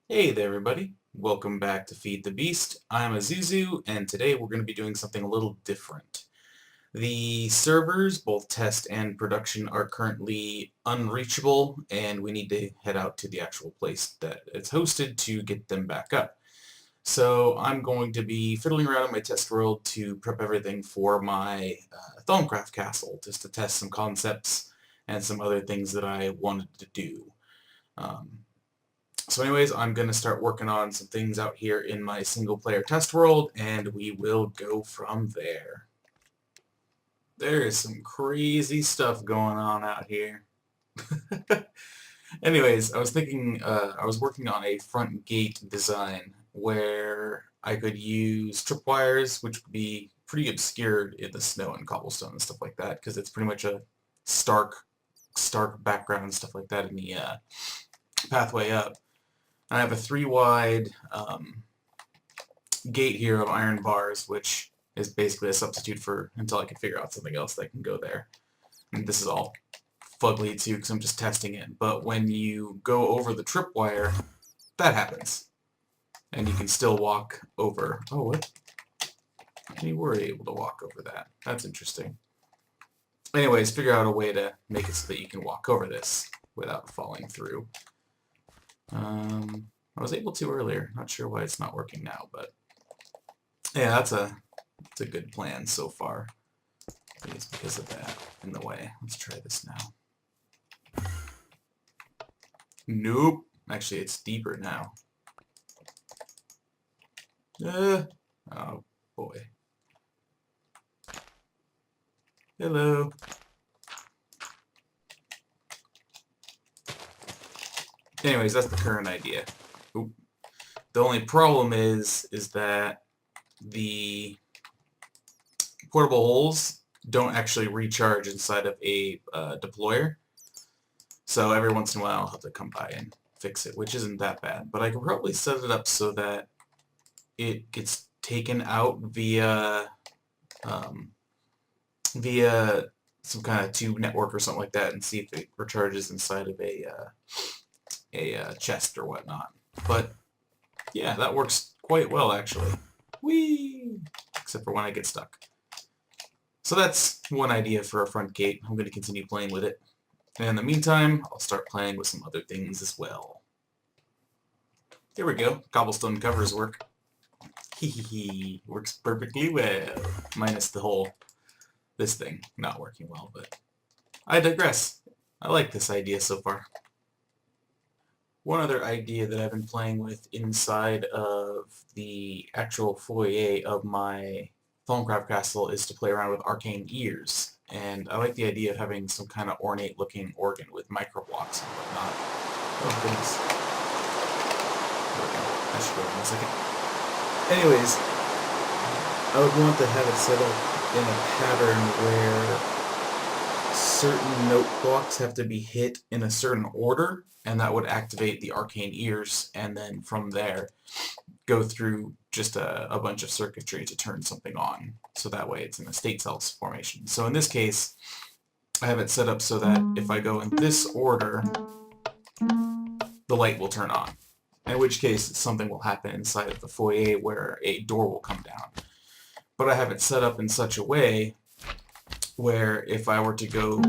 Hey there everybody, welcome back to Feed the Beast. I'm Azuzu and today we're going to be doing something a little different. The servers, both test and production, are currently unreachable and we need to head out to the actual place that it's hosted to get them back up. So I'm going to be fiddling around in my test world to prep everything for my Thaumcraft castle, just to test some concepts and some other things that I wanted to do. Um, so anyways, I'm going to start working on some things out here in my single player test world, and we will go from there. There is some crazy stuff going on out here. Anyways, I was thinking, I was working on a front gate design where I could use tripwires, which would be pretty obscured in the snow and cobblestone and stuff like that, because it's pretty much a stark background and stuff like that in the pathway up. I have a 3 wide gate here of iron bars, which is basically a substitute for until I can figure out something else that can go there. And this is all fugly too because I'm just testing it. But when you go over the tripwire, that happens. And you can still walk over. Oh, what? You were able to walk over that. That's interesting. Anyways, figure out a way to make it so that you can walk over this without falling through. I was able to earlier. Not sure why it's not working now, but yeah, that's a good plan so far. I think it's because of that in the way. Let's try this now. Nope. Actually, it's deeper now. Oh boy. Hello. Anyways, that's the current idea. Oop. The only problem is that the portable holes don't actually recharge inside of a deployer. So every once in a while I'll have to come by and fix it, which isn't that bad. But I could probably set it up so that it gets taken out via via some kind of tube network or something like that and see if it recharges inside of a chest or whatnot. But yeah, that works quite well actually. Whee! Except for when I get stuck. So that's one idea for a front gate. I'm going to continue playing with it. And in the meantime, I'll start playing with some other things as well. There we go. Cobblestone covers work. Hee. Works perfectly well. Minus the whole, this thing not working well, but I digress. I like this idea so far. One other idea that I've been playing with inside of the actual foyer of my Thaumcraft castle is to play around with arcane ears. And I like the idea of having some kind of ornate looking organ with micro blocks and whatnot. Oh goodness. I should go in a second. Anyways, I would want to have it set up in a pattern where certain note blocks have to be hit in a certain order, and that would activate the arcane ears, and then from there go through just a bunch of circuitry to turn something on, so that way it's in a state cells formation. So in this case, I have it set up so that if I go in this order, the light will turn on, in which case something will happen inside of the foyer where a door will come down. But I have it set up in such a way where if I were to go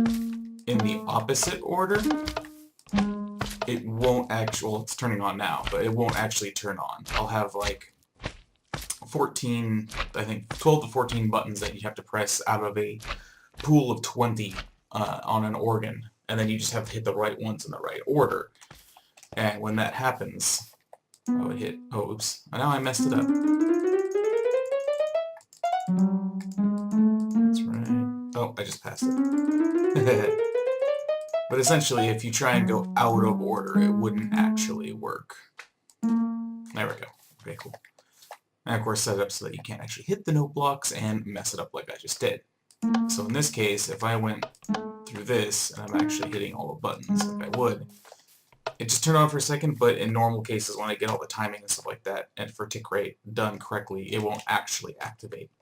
in the opposite order, it won't actually, well, it's turning on now, but it won't actually turn on. I'll have like 14, I think 12 to 14 buttons that you have to press out of a pool of 20 on an organ, and then you just have to hit the right ones in the right order. And when that happens, I would hit, oh, oops, now I messed it up. That's right. Oh, I just passed it. But essentially, if you try and go out of order, it wouldn't actually work. There we go. Okay, cool. And of course, set it up so that you can't actually hit the note blocks and mess it up like I just did. So in this case, if I went through this, and I'm actually hitting all the buttons like I would, it just turned on for a second, but in normal cases, when I get all the timing and stuff like that, and for tick rate done correctly, it won't actually activate.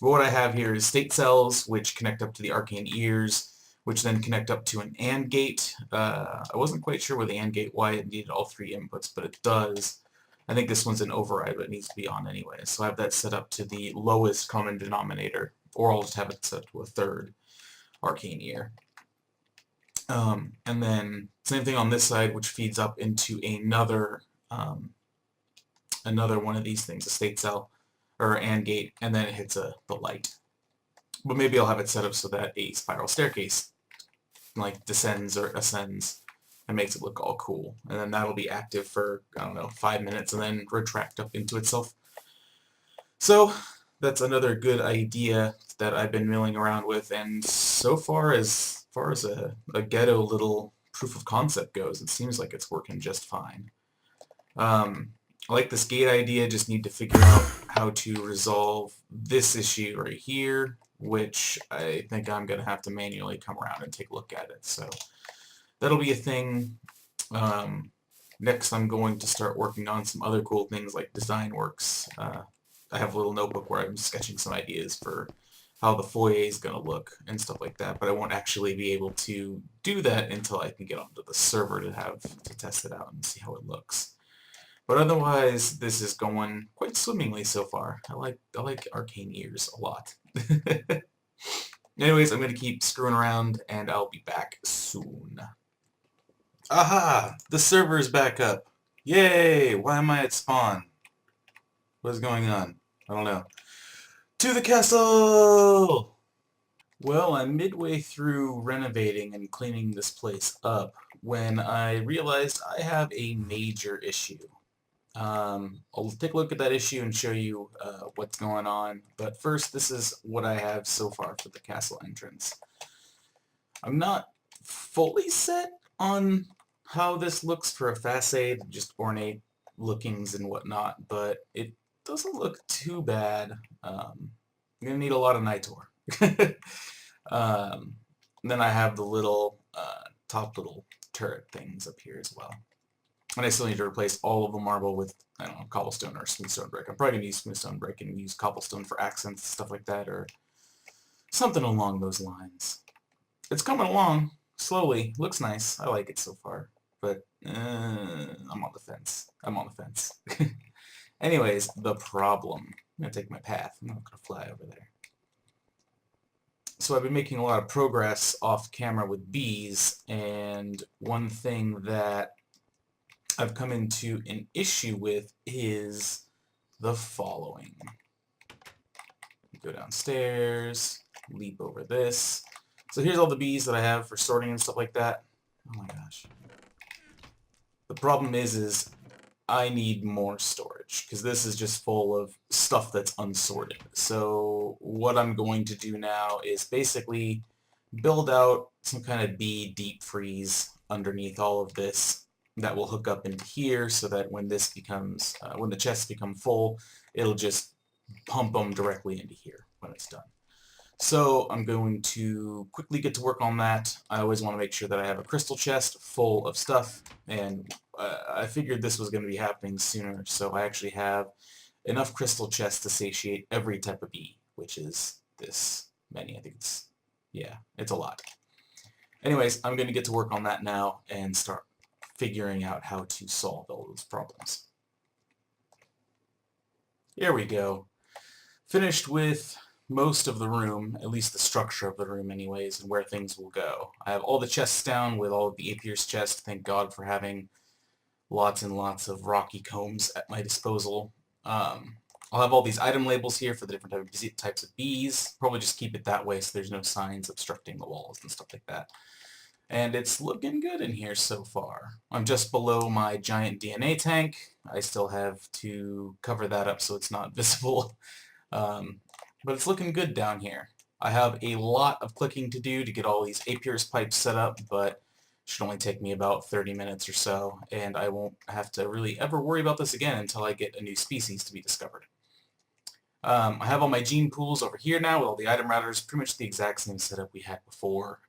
But what I have here is state cells, which connect up to the arcane ears, which then connect up to an AND gate. I wasn't quite sure with the AND gate why it needed all three inputs, but it does. I think this one's an override, but it needs to be on anyway. So I have that set up to the lowest common denominator, or I'll just have it set to a third arcane ear. And then same thing on this side, which feeds up into another one of these things, a state cell or AND gate, and then it hits the light. But maybe I'll have it set up so that a spiral staircase like descends or ascends and makes it look all cool. And then that'll be active for, I don't know, 5 minutes and then retract up into itself. So that's another good idea that I've been milling around with, and so far as a ghetto little proof of concept goes, it seems like it's working just fine. I like this gate idea, just need to figure out how to resolve this issue right here, which I think I'm going to have to manually come around and take a look at it. So that'll be a thing. Next I'm going to start working on some other cool things like design works. I have a little notebook where I'm sketching some ideas for how the foyer is going to look and stuff like that, but I won't actually be able to do that until I can get onto the server to test it out and see how it looks. But otherwise, this is going quite swimmingly so far. I like arcane ears a lot. Anyways, I'm going to keep screwing around, and I'll be back soon. Aha! The server is back up. Yay! Why am I at spawn? What is going on? I don't know. To the castle! Well, I'm midway through renovating and cleaning this place up when I realized I have a major issue. I'll take a look at that issue and show you what's going on, but first this is what I have so far for the castle entrance. I'm not fully set on how this looks for a facade, just ornate lookings and whatnot, but it doesn't look too bad. I'm going to need a lot of Nitor. Then I have the little top little turret things up here as well. And I still need to replace all of the marble with, I don't know, cobblestone or smoothstone brick. I'm probably going to use smoothstone brick and use cobblestone for accents, stuff like that, or something along those lines. It's coming along slowly. Looks nice. I like it so far. But I'm on the fence. I'm on the fence. Anyways, the problem. I'm going to take my path. I'm not going to fly over there. So I've been making a lot of progress off camera with bees, and one thing that I've come into an issue with is the following. Go downstairs, leap over this. So here's all the bees that I have for sorting and stuff like that. Oh my gosh. The problem is I need more storage, because this is just full of stuff that's unsorted. So what I'm going to do now is basically build out some kind of bee deep freeze underneath all of this that will hook up into here, so that when this becomes, when the chests become full, it'll just pump them directly into here when it's done. So I'm going to quickly get to work on that. I always want to make sure that I have a crystal chest full of stuff, and I figured this was going to be happening sooner, so I actually have enough crystal chests to satiate every type of bee, which is this many. I think it's, yeah, it's a lot. Anyways, I'm going to get to work on that now and start figuring out how to solve all those problems. Here we go. Finished with most of the room, at least the structure of the room anyways, and where things will go. I have all the chests down with all of the Apier's chests. Thank God for having lots and lots of rocky combs at my disposal. I'll have all these item labels here for the different types of bees. Probably just keep it that way so there's no signs obstructing the walls and stuff like that. And it's looking good in here so far. I'm just below my giant DNA tank. I still have to cover that up so it's not visible. But it's looking good down here. I have a lot of clicking to do to get all these Apier's pipes set up, but it should only take me about 30 minutes or so, and I won't have to really ever worry about this again until I get a new species to be discovered. I have all my gene pools over here now with all the item routers, pretty much the exact same setup we had before.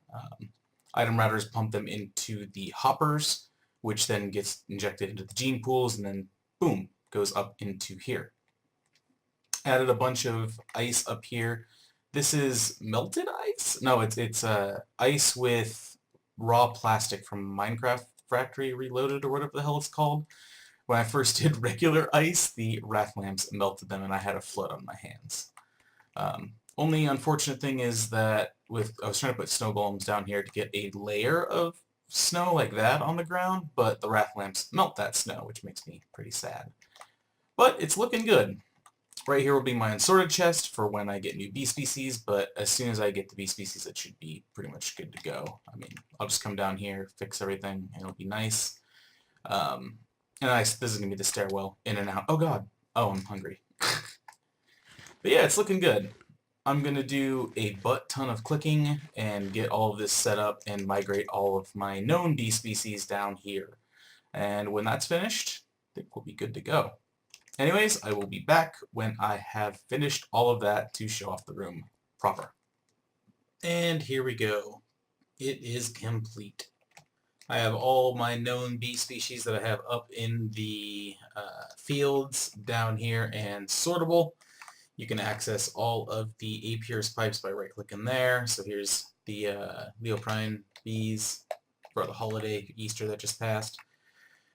Item routers pump them into the hoppers, which then gets injected into the gene pools, and then boom, goes up into here. Added a bunch of ice up here. This is melted ice, No, it's ice with raw plastic from Minecraft Factory Reloaded or whatever the hell it's called. When I first did regular ice, the wrath lamps melted them and I had a flood on my hands. Only unfortunate thing is that I was trying to put snow golems down here to get a layer of snow like that on the ground, but the wrath lamps melt that snow, which makes me pretty sad. But it's looking good. Right here will be my unsorted chest for when I get new bee species, but as soon as I get the bee species, it should be pretty much good to go. I mean, I'll just come down here, fix everything, and it'll be nice. This is going to be the stairwell, in and out. Oh god. Oh, I'm hungry. But yeah, it's looking good. I'm going to do a butt ton of clicking and get all of this set up and migrate all of my known bee species down here. And when that's finished, I think we'll be good to go. Anyways, I will be back when I have finished all of that to show off the room proper. And here we go. It is complete. I have all my known bee species that I have up in the fields down here and sortable. You can access all of the Apier's pipes by right-clicking there. So here's the Leoprine bees for the holiday Easter that just passed.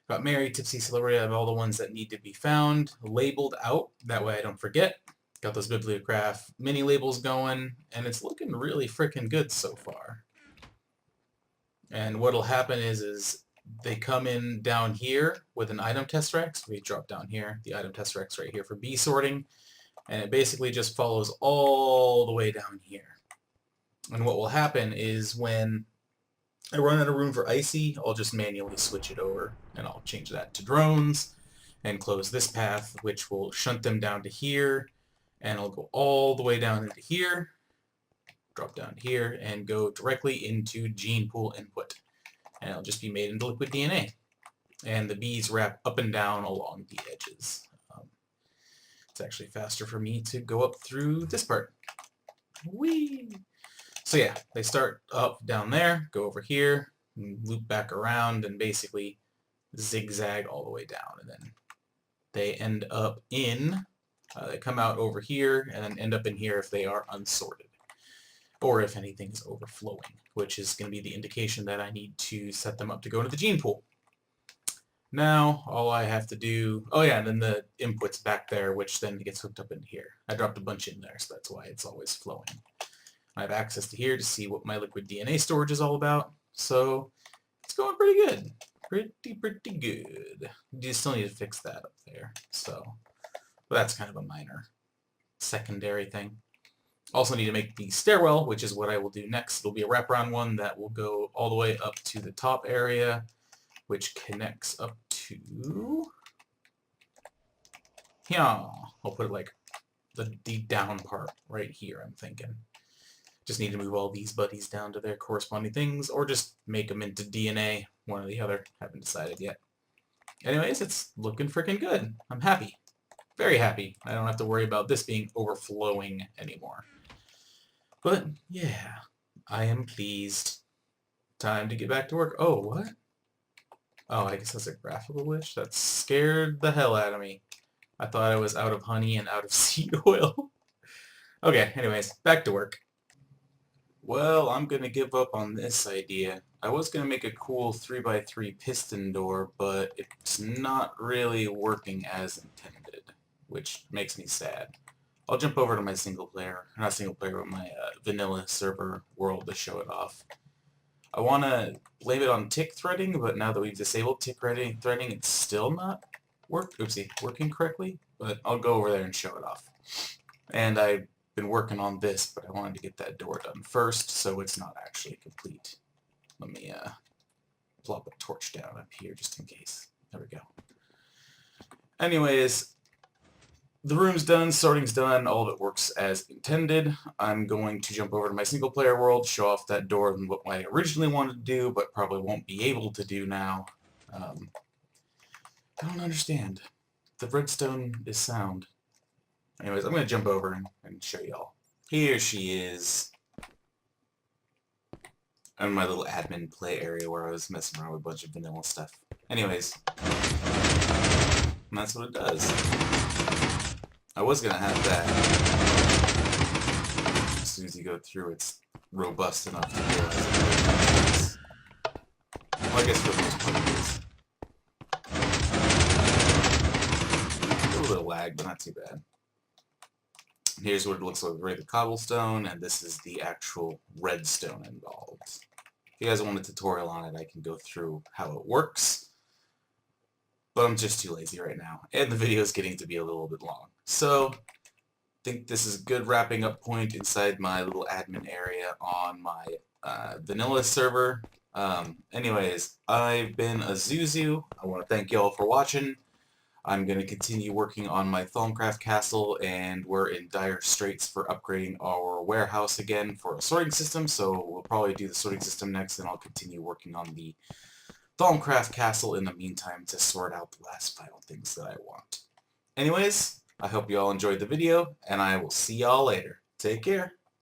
Got Mary, Tipsy, Celebrity. I have all the ones that need to be found labeled out. That way I don't forget. Got those Bibliograph mini labels going, and it's looking really freaking good so far. And what'll happen is they come in down here with an item tesseract. We drop down here, the item tesseract's right here for bee sorting, and it basically just follows all the way down here. And what will happen is when I run out of room for Icy, I'll just manually switch it over, and I'll change that to drones, and close this path, which will shunt them down to here, and I'll go all the way down into here, drop down here, and go directly into gene pool input. And it'll just be made into liquid DNA. And the bees wrap up and down along the edges. It's actually faster for me to go up through this part. Whee! So yeah, they start up down there, go over here, and loop back around, and basically zigzag all the way down. And then they end up in, they come out over here, and then end up in here if they are unsorted. Or if anything is overflowing, which is going to be the indication that I need to set them up to go into the gene pool. Now, all I have to do, oh yeah, and then the input's back there, which then gets hooked up in here. I dropped a bunch in there, so that's why it's always flowing. I have access to here to see what my liquid DNA storage is all about, so it's going pretty good. Pretty good. You still need to fix that up there, so, but that's kind of a minor secondary thing. Also need to make the stairwell, which is what I will do next. It'll be a wraparound one that will go all the way up to the top area, which connects up to here. I'll put it like the down part right here, I'm thinking. Just need to move all these buddies down to their corresponding things, or just make them into DNA, one or the other. Haven't decided yet. Anyways, it's looking freaking good. I'm happy. Very happy. I don't have to worry about this being overflowing anymore. But, yeah, I am pleased. Time to get back to work. Oh, what? Oh, I guess that's a graphical glitch? That scared the hell out of me. I thought I was out of honey and out of seed oil. Okay, anyways, back to work. Well, I'm going to give up on this idea. I was going to make a cool 3x3 piston door, but it's not really working as intended, which makes me sad. I'll jump over to my single player, not single player, but my vanilla server world to show it off. I want to blame it on tick threading, but now that we've disabled tick threading, it's still not working correctly, but I'll go over there and show it off. And I've been working on this, but I wanted to get that door done first, so it's not actually complete. Let me plop a torch down up here just in case. There we go. Anyways, the room's done, sorting's done, all of it works as intended. I'm going to jump over to my single player world, show off that door and what I originally wanted to do, but probably won't be able to do now. I don't understand. The redstone is sound. Anyways, I'm going to jump over and show y'all. Here she is. In my little admin play area where I was messing around with a bunch of vanilla stuff. Anyways. And that's what it does. I was going to have that. As soon as you go through, it's robust enough to realize it is. Well, I guess for the most part it is. A little bit of lag, but not too bad. Here's what it looks like with the cobblestone, and this is the actual redstone involved. If you guys want a tutorial on it, I can go through how it works. But I'm just too lazy right now, and the video is getting to be a little bit long. So, I think this is a good wrapping up point inside my little admin area on my vanilla server. Anyways, I've been a Zuzu. I want to thank y'all for watching. I'm going to continue working on my Thaumcraft castle, and we're in dire straits for upgrading our warehouse again for a sorting system, so we'll probably do the sorting system next, and I'll continue working on the Thaumcraft castle in the meantime to sort out the last final things that I want. Anyways, I hope you all enjoyed the video, and I will see y'all later. Take care.